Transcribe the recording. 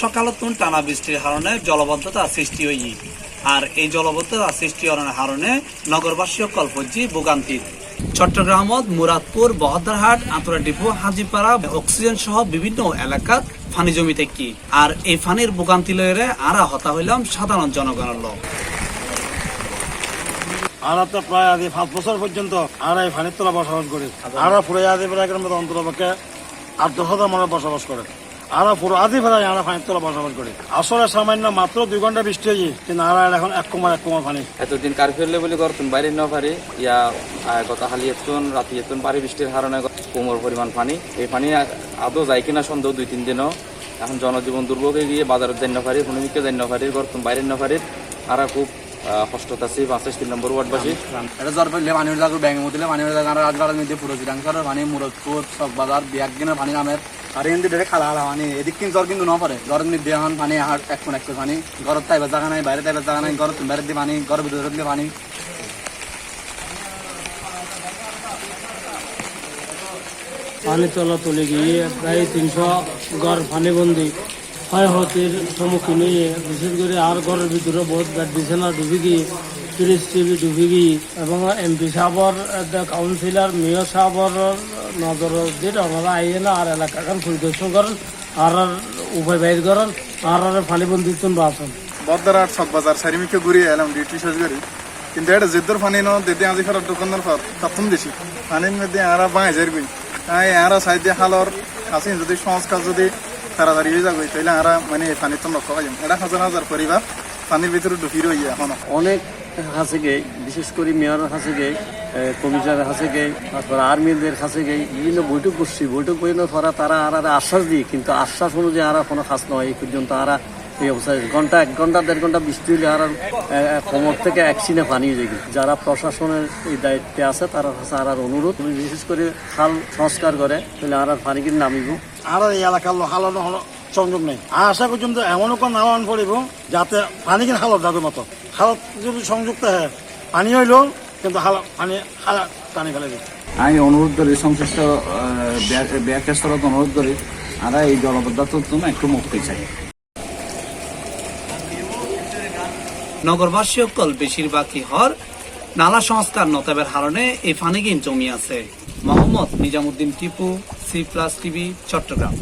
সকালতন টানা বৃষ্টির কারণে জলবদ্ধতা সৃষ্টি হই আর এই জলবদ্ধতা সৃষ্টি হওয়ার কারণে নগরবাসী কল্পজি ভোগান্তির চট্টগ্রামত মুরাদপুর বহদ্দারহাট আন্তরা ডিপো হাজিপাড়া অক্সিজেন সহ বিভিন্ন এলাকাত ফানি জমি থেকে আর এই ফানির ভোগান্তি লয়ে আরা হতা হইলাম সাধারণ জনগণের লোক। আমরা তো প্রায় আগে 5 বছর পর্যন্ত আমরা এই ফানির তলা বসবাস করি। আমরা পুরো আদি ফেলাকের মধ্যে অন্ততপক্ষে 8-10,000 মানুষ বসবাস করে। আমরা পুরো আদি ফেলায় আমরা ফানির তলা বসবাস করি। আসলে সামান্য মাত্র 2 ঘন্টা বৃষ্টি হয়েছে, কিন্তু আমরা এখন 1 কমা পানি। এতদিন কারফিউ বলে করতেন বাইরে না পারি ইয়া গত হালি এতন রাতি এতন পারি বৃষ্টির কারণে কোমর পরিমাণ পানি। এই পানি আদৌ যায় কিনা সন্দেহ 2-3 দিনও। এখন জনজীবন দুর্ভোগে গিয়ে বাজারের যাই না পারি, ভূমিকে যাই না পারি, করতেন বাইরে না পারি। আর খুব কষ্ট আছে 35 নম্বর ওয়ার্ডবাসী। এটা জ্বর পড়লে পানির জায়গা ব্যাঙে মতিলে পানির জায়গা রাজবাড়ার মধ্যে পুরো চিরাংসারের পানি মুরদপুর সব বাজার বিয়াকদিনের পানি নামের আর এমনি ডেরে খালা খালা পানি এদিক কিন্তু জ্বর কিন্তু না পড়ে। জ্বরের মধ্যে এখন পানি এক পানি ঘরের তাইবার জায়গা নাই, বাইরে তাইবার জায়গা নাই, ঘরের বাইরে দিয়ে পানি, ঘরের ভিতরে দিয়ে পানি। পানি তলে গিয়ে প্রায় 300 ঘর পানিবন্দি ক্ষয়ক্ষতির সম্মুখীন হয়ে, বিশেষ করে আর ঘরের ভিতরে বহুত বিছানা ডুবে গিয়ে, ফ্রিজ টিভি ডুবে গিয়ে এবং এমপি সাহেবর কাউন্সিলর মেয়র সাহেবর নজর দিয়ে আমরা আইয়ে না আর এলাকাখান পরিদর্শন করেন আর উপায় বাইর করেন আর পানিবন্দি তোমরা আসেন। বদ্দারহাট চকবাজার সারিমিকে ঘুরিয়ে এলাম ডিউটি শেষ করি, কিন্তু এটা জিদ্দর ফানি ন দিদি আজি ফেরার দোকানের পর প্রথম দেশি পানির মধ্যে আরা বাঁয়ে যারবি তাই আরা সাইডে হালর আছে যদি সংস্কার যদি তাড়াতাড়ি হয়ে যাবে তাহলে আরা মানে পানির তো রক্ষা পাই। এটা 1000 পরিবার পানির ভিতরে ঢুকি রইয়া এখনো অনেক কাছে গে, বিশেষ করে মেয়রের কাছে গে, কমিশনারের কাছে গে, তারপর আর্মিদের কাছে গে বিভিন্ন বৈঠক করছি। বৈঠক করে পড়া তারা আর আশ্বাস দিই, কিন্তু আশ্বাস অনুযায়ী আর কোনো কাজ নয়। এই পর্যন্ত আর এই অবস্থায় 1 ঘন্টা 1.5 ঘন্টা বৃষ্টি হলে আর কোমর থেকে একসিনে পানি হয়ে যায়। যারা প্রশাসনের এই দায়িত্বে আছে তারা কাছে আর অনুরোধ, বিশেষ করে খাল সংস্কার করে তাহলে আর পানি কিন্তু নামিব। আর এই এলাকার হালানো সংযোগ নেই। আর আশা পর্যন্ত এমনও কোনো নামান পড়িব যাতে পানি কিন্তু হালত যাবে মতো হালত যদি সংযুক্ত হয় পানি হইল কিন্তু পানি ফেলে দিচ্ছে। আমি অনুরোধ করি সংশ্লিষ্ট ব্যাখ্যাস্থলত অনুরোধ করি আমরা এই জলবদ্ধতার জন্য একটু মুক্তি চাই। নগরবাসী সকল বেশিরভাগই হর নালা সংস্কার নতাবের কারণে এই ফানি জমি আছে। Mohammad Nizamuddin Tipu, C+ TV, Chittagong.